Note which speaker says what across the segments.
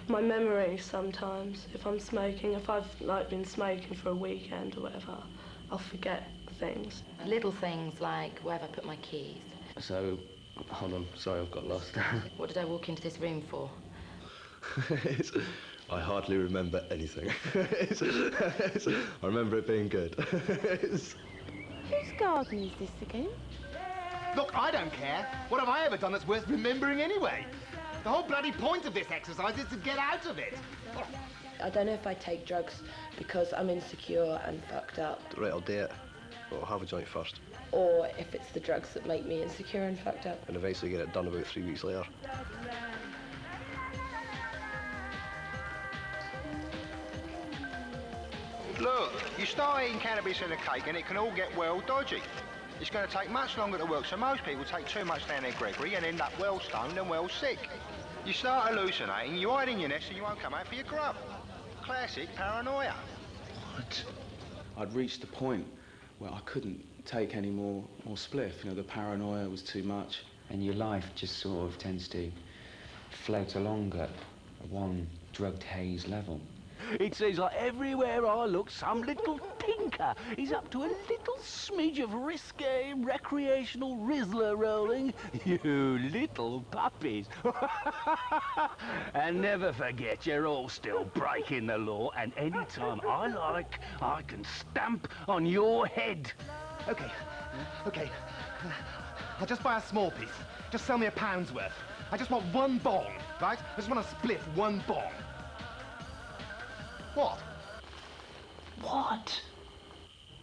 Speaker 1: My memory sometimes, if I'm smoking, if I've been smoking for a weekend or whatever, I'll forget things.
Speaker 2: Little things like where have I put my keys?
Speaker 3: So, hold on, sorry, I've got lost.
Speaker 2: What did I walk into this room for?
Speaker 4: I hardly remember anything. I remember it being good.
Speaker 5: Whose garden is this again?
Speaker 6: Look, I don't care. What have I ever done that's worth remembering anyway? The whole bloody point of this exercise is to get out of it.
Speaker 1: I don't know if I take drugs because I'm insecure and fucked up.
Speaker 4: Right, I'll do it. I'll have a joint first.
Speaker 1: Or if it's the drugs that make me insecure and fucked up.
Speaker 4: And eventually get it done about 3 weeks later.
Speaker 7: Look, you start eating cannabis in a cake and it can all get well dodgy. It's going to take much longer to work, so most people take too much down their Gregory and end up well stoned and well sick. You start hallucinating, you hide in your nest and you won't come out for your grub. Classic paranoia.
Speaker 3: What? I'd reached the point where I couldn't take any more spliff. You know, the paranoia was too much.
Speaker 8: And your life just sort of tends to float along at one drugged haze level.
Speaker 9: It seems like everywhere I look, some little tinker is up to a little smidge of risque recreational Rizzler rolling. You little puppies. And never forget, you're all still breaking the law, and any time I like, I can stamp on your head.
Speaker 6: Okay. I'll just buy a small piece. Just sell me £1 worth. I just want one bong, right? I just want to spliff one bong. What?
Speaker 9: What?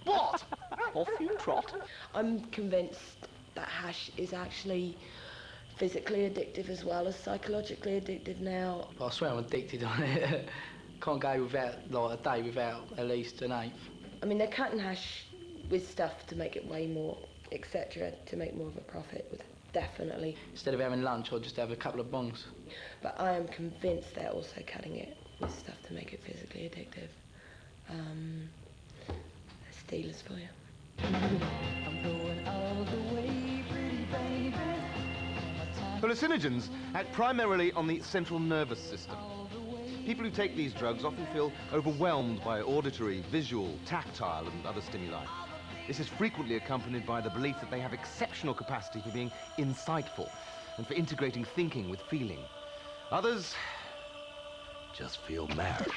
Speaker 6: What?
Speaker 9: Off you trot.
Speaker 1: I'm convinced that hash is actually physically addictive as well as psychologically addictive now.
Speaker 10: I swear I'm addicted on it. Can't go without, like, a day without at least an eighth.
Speaker 1: I mean, they're cutting hash with stuff to make it weigh more, etc., to make more of a profit with it, definitely.
Speaker 10: Instead of having lunch, I'll just have a couple of bongs.
Speaker 1: But I am convinced they're also cutting it with stuff to make it physically addictive. Stealers for you.
Speaker 11: I'm going all the way, pretty baby.
Speaker 6: Hallucinogens act primarily on the central nervous system. People who take these drugs often feel overwhelmed by auditory, visual, tactile, and other stimuli. This is frequently accompanied by the belief that they have exceptional capacity for being insightful and for integrating thinking with feeling. Others just feel mad.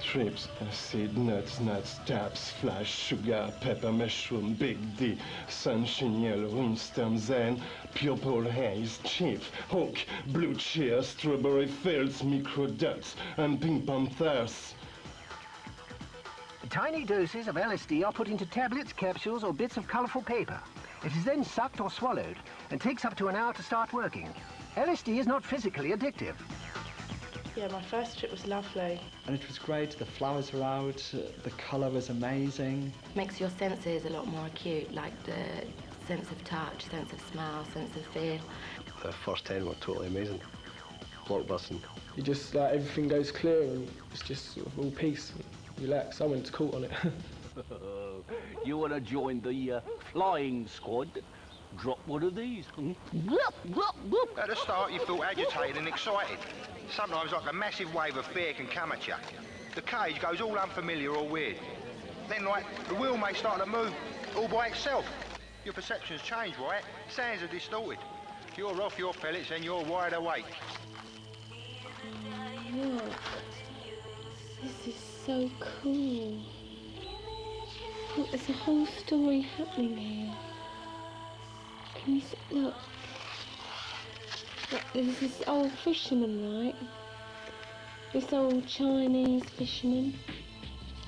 Speaker 12: Trips, seed nuts, taps, flash, sugar, pepper, mushroom, big D, sunshine, yellow, Winston, Zen, purple haze, chief, hook, blue cheer, strawberry fields, micro ducks, and pink panthers.
Speaker 13: Tiny doses of LSD are put into tablets, capsules, or bits of colourful paper. It is then sucked or swallowed and takes up to an hour to start working. LSD is not physically addictive.
Speaker 1: Yeah, my first trip was lovely.
Speaker 14: And it was great, the flowers were out, the colour was amazing.
Speaker 2: Makes your senses a lot more acute, like the sense of touch, sense of smell, sense of feel.
Speaker 4: The first 10 were totally amazing. Blockbusting.
Speaker 15: You just, like, everything goes clear and it's just sort of all peace and relax. I went to court on it.
Speaker 9: You want to join the flying squad? Drop one of these.
Speaker 7: At the start, you feel agitated and excited. Sometimes, like a massive wave of fear can come at you. The cage goes all unfamiliar or weird. Then, like, the wheel may start to move all by itself. Your perceptions change, right? Sounds are distorted. You're off your pellets and you're wide awake.
Speaker 5: Look, this is so cool. Look, there's a whole story happening here. Can you see? Look. Look, there's this old fisherman, right? This old Chinese fisherman.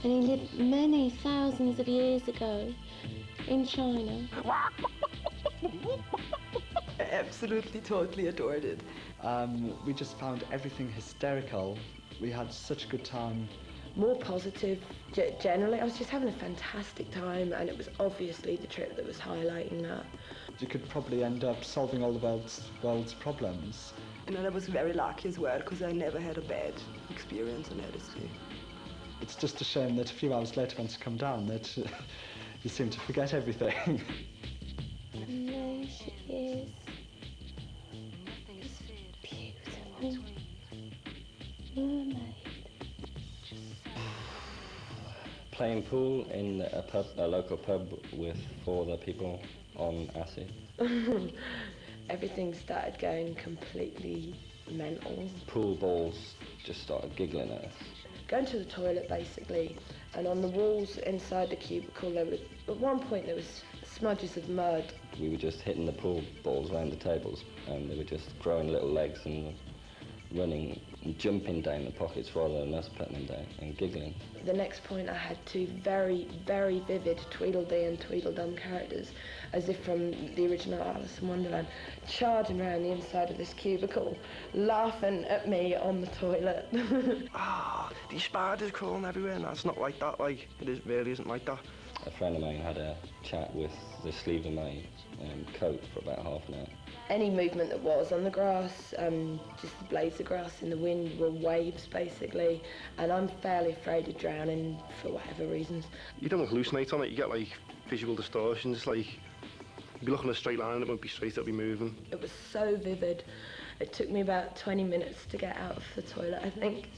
Speaker 5: And he lived many thousands of years ago in China.
Speaker 14: I absolutely, totally adored it. We just found everything hysterical. We had such a good time.
Speaker 1: More positive, generally. I was just having a fantastic time, and it was obviously the trip that was highlighting that.
Speaker 14: You could probably end up solving all the world's problems.
Speaker 16: And I was very lucky as well, because I never had a bad experience on LSD.
Speaker 14: It's just a shame that a few hours later, once you come down, that you seem to forget everything.
Speaker 5: And there she is. This beautiful mermaid.
Speaker 17: Playing pool in a local pub with 4 other people on acid.
Speaker 1: Everything started going completely mental.
Speaker 17: Pool balls just started giggling at us.
Speaker 1: Going to the toilet basically, and on the walls inside the cubicle there was, at one point there was smudges of mud.
Speaker 17: We were just hitting the pool balls around the tables, and they were just growing little legs and running and jumping down the pockets rather than us putting them down and giggling.
Speaker 1: The next point I had 2 very, very vivid Tweedledee and Tweedledum characters, as if from the original Alice in Wonderland, charging around the inside of this cubicle, laughing at me on the toilet.
Speaker 18: These spiders crawling everywhere, and that's not like that, like, really isn't like that.
Speaker 17: A friend of mine had a chat with the sleeve of my coat for about half an hour.
Speaker 1: Any movement that was on the grass, just the blades of grass in the wind, were waves basically, and I'm fairly afraid of drowning for whatever reasons.
Speaker 18: You don't hallucinate on it, you get like visual distortions, like you'll be looking at a straight line, it won't be straight, it'll be moving.
Speaker 1: It was so vivid. It took me about 20 minutes to get out of the toilet, I think.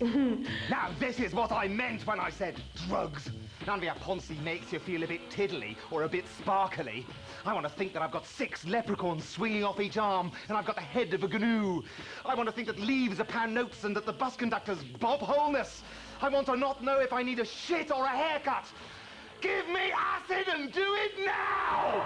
Speaker 6: Now, this is what I meant when I said drugs. None of your Ponzi makes you feel a bit tiddly or a bit sparkly. I want to think that I've got 6 leprechauns swinging off each arm, and I've got the head of a gnu. I want to think that leaves are pound notes and that the bus conductor's Bob Holness. I want to not know if I need a shit or a haircut. Give me acid and do it now!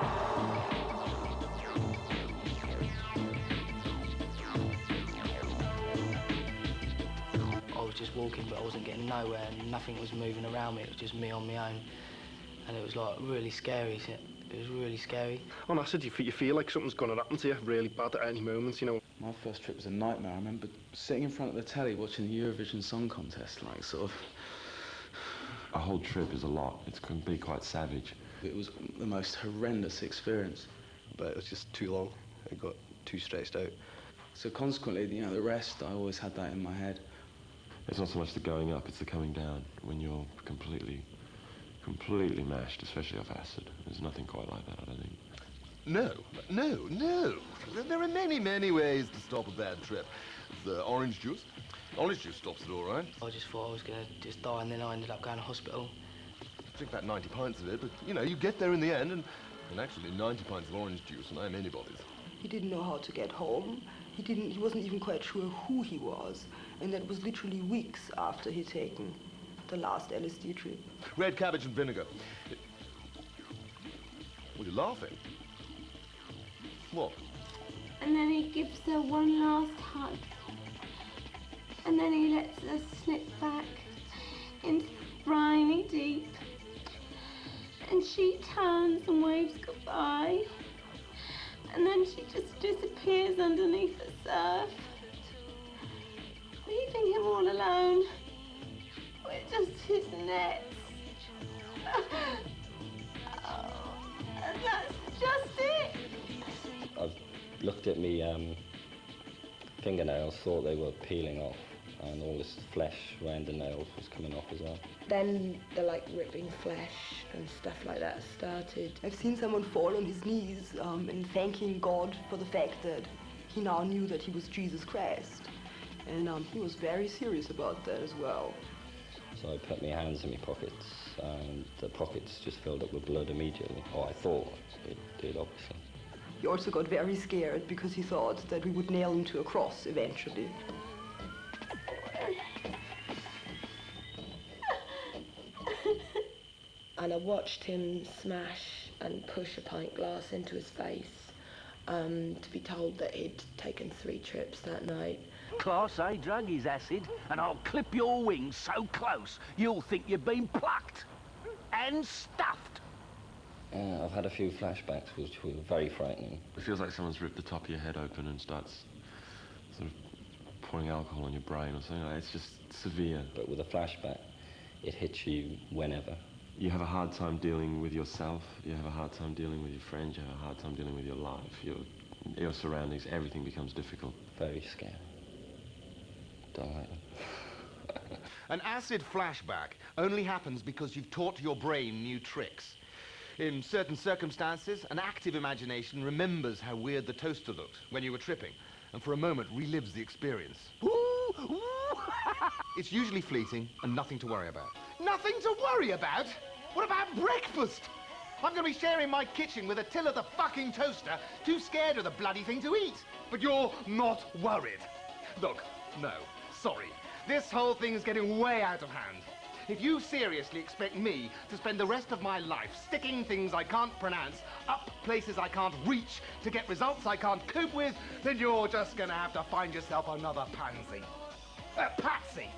Speaker 10: I was just walking, but I wasn't getting nowhere, and nothing was moving around me. It was just me on my own, and it was like really scary. It was really scary.
Speaker 18: On acid, you feel like something's going to happen to you really bad at any moment, you know.
Speaker 3: My first trip was a nightmare. I remember sitting in front of the telly watching the Eurovision Song Contest, like sort of.
Speaker 4: A whole trip is a lot. It can be quite savage.
Speaker 3: It was the most horrendous experience.
Speaker 18: But it was just too long. I got too stressed out.
Speaker 3: So consequently, you know, the rest, I always had that in my head.
Speaker 4: It's not so much the going up, it's the coming down when you're completely mashed, especially off acid. There's nothing quite like that, I don't think.
Speaker 6: No. There are many, many ways to stop a bad trip. The orange juice. Orange juice stops it all right.
Speaker 10: I just thought I was going to just die, and then I ended up going to hospital.
Speaker 6: Drink about 90 pints of it, but, you know, you get there in the end, and actually 90 pints of orange juice, and I'm anybody's.
Speaker 16: He didn't know how to get home. He wasn't even quite sure who he was. And that was literally weeks after he'd taken the last LSD trip.
Speaker 6: Red cabbage and vinegar. Well, you're laughing. What?
Speaker 5: And then he gives her one last hug. And then he lets her slip back into the briny deep. And she turns and waves goodbye. And then she just disappears underneath the surf, leaving him all alone with just his nets. Oh, and that's just it.
Speaker 17: I've looked at me fingernails, thought they were peeling off, and all this flesh around the nails was coming off as well.
Speaker 1: Then the like ripping flesh and stuff like that started.
Speaker 16: I've seen someone fall on his knees and thanking God for the fact that he now knew that he was Jesus Christ. And he was very serious about that as well.
Speaker 17: So I put my hands in my pockets, and the pockets just filled up with blood immediately. Or I thought it did, obviously.
Speaker 16: He also got very scared because he thought that we would nail him to a cross eventually.
Speaker 1: And I watched him smash and push a pint glass into his face, to be told that he'd taken 3 trips that night.
Speaker 9: Class A drug is acid, and I'll clip your wings so close you'll think you've been plucked and stuffed.
Speaker 17: I've had a few flashbacks which were very frightening.
Speaker 4: It feels like someone's ripped the top of your head open and starts sort of pouring alcohol on your brain or something. It's just severe.
Speaker 17: But with a flashback, it hits you whenever.
Speaker 4: you have a hard time dealing with yourself, you have a hard time dealing with your friends, you have a hard time dealing with your life, your surroundings, everything becomes difficult.
Speaker 17: Very scary. Don't like them.
Speaker 6: An acid flashback only happens because you've taught your brain new tricks. In certain circumstances, an active imagination remembers how weird the toaster looked when you were tripping, and for a moment relives the experience. It's usually fleeting and nothing to worry about. Nothing to worry about? What about breakfast? I'm going to be sharing my kitchen with Attila the fucking toaster, too scared of the bloody thing to eat. But you're not worried. Look, no, sorry. This whole thing's getting way out of hand. If you seriously expect me to spend the rest of my life sticking things I can't pronounce up places I can't reach to get results I can't cope with, then you're just gonna have to find yourself another pansy. Patsy!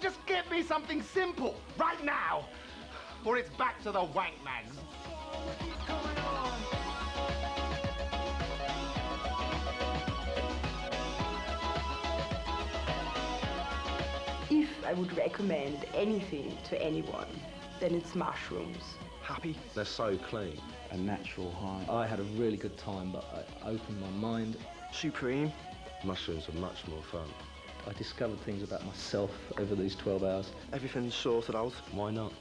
Speaker 6: Just get me something simple, right now, or it's back to the wank mags.
Speaker 16: If I would recommend anything to anyone, then it's mushrooms.
Speaker 19: Happy. They're so clean.
Speaker 3: A natural high.
Speaker 19: I had a really good time, but I opened my mind. Supreme. Mushrooms are much more fun. I discovered things about myself over these 12 hours. Everything's sorted out. Why not?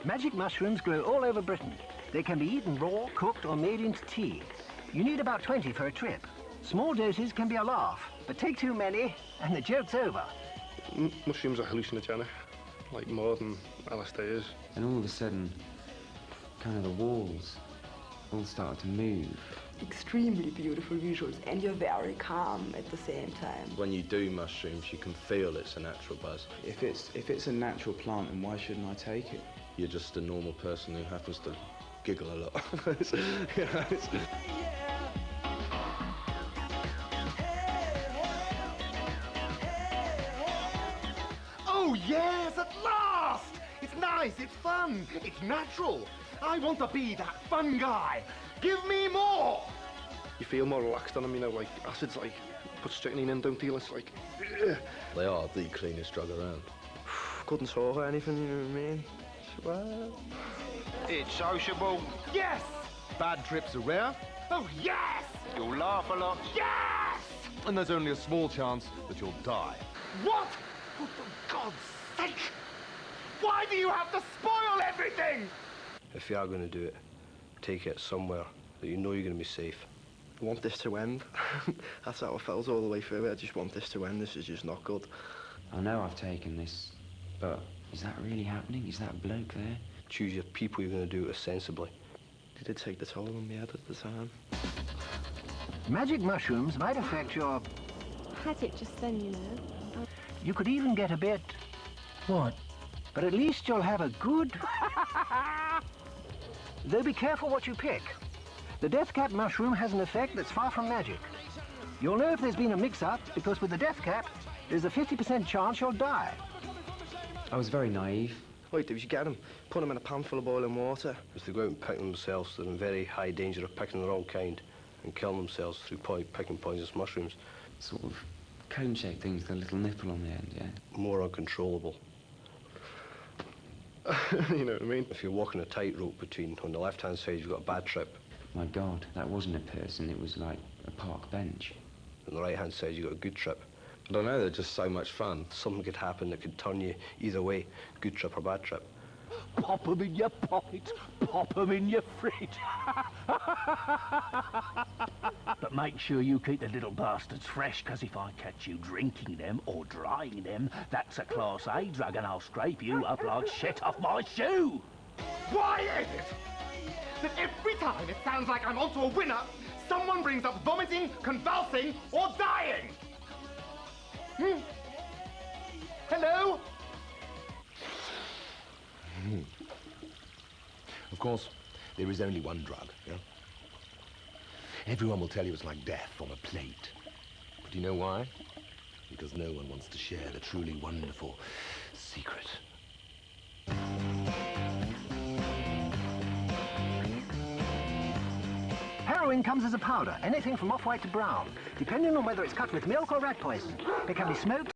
Speaker 13: Magic mushrooms grow all over Britain. They can be eaten raw, cooked, or made into tea. You need about 20 for a trip. Small doses can be a laugh, but take too many, and the joke's over.
Speaker 18: Mushrooms are hallucinogenic, like more than LSD is.
Speaker 8: And all of a sudden, kind of the walls all started to move.
Speaker 16: Extremely beautiful visuals, and you're very calm at the same time.
Speaker 19: When you do mushrooms, you can feel it's a natural buzz.
Speaker 3: If it's a natural plant, then why shouldn't I take it?
Speaker 19: You're just a normal person who happens to giggle a lot.
Speaker 6: Oh, yes, at last! It's nice, it's fun, it's natural. I want to be that fun guy. Give me more!
Speaker 18: You feel more relaxed on them, you know, like acids, like, put strychnine in, don't feel it's like... Ugh.
Speaker 19: They are the cleanest drug around.
Speaker 18: Couldn't talk or anything, you know what I mean? Well...
Speaker 7: It's sociable.
Speaker 6: Yes! Bad trips are rare. Oh, yes!
Speaker 7: You'll laugh a lot.
Speaker 6: Yes! And there's only a small chance that you'll die. What? Oh, for God's sake! Why do you have to spoil everything?
Speaker 18: If you are going to do it, take it somewhere that you know you're going to be safe. I want this to end. That's how I felt all the way through it. I just want this to end. This is just not good.
Speaker 8: I know I've taken this, but is that really happening? Is that bloke there?
Speaker 18: Choose your people you're going to do it sensibly. They did take the toll on me head at the time.
Speaker 13: Magic mushrooms might affect your...
Speaker 5: Had it just then, you know.
Speaker 13: You could even get a bit... What? But at least you'll have a good... Though be careful what you pick. The death cap mushroom has an effect that's far from magic. You'll know if there's been a mix-up, because with the death cap, there's a 50% chance you'll die.
Speaker 8: I was very naive.
Speaker 18: Wait, if you get them, put them in a pan full of boiling water. If they go out and pick them themselves, they're in very high danger of picking their own kind and killing themselves through picking poisonous mushrooms.
Speaker 8: Sort of cone-shaped things with a little nipple on the end, yeah?
Speaker 18: More uncontrollable. You know what I mean? If you're walking a tightrope between, on the left-hand side, you've got a bad trip.
Speaker 8: My God, that wasn't a person, it was like a park bench.
Speaker 18: On the right-hand side, you've got a good trip. I don't know, they're just so much fun. Something could happen that could turn you either way, good trip or bad trip.
Speaker 9: Pop them in your pocket, pop them in your fridge. But make sure you keep the little bastards fresh, because if I catch you drinking them or drying them, that's a Class A drug and I'll scrape you up like shit off my shoe.
Speaker 6: Why is it that every time it sounds like I'm onto a winner, someone brings up vomiting, convulsing, or dying? Hello?
Speaker 20: Of course, there is only one drug, yeah? Everyone will tell you it's like death on a plate. But do you know why? Because no one wants to share the truly wonderful secret.
Speaker 13: Heroin comes as a powder, anything from off-white to brown, depending on whether it's cut with milk or rat poison. It can be smoked,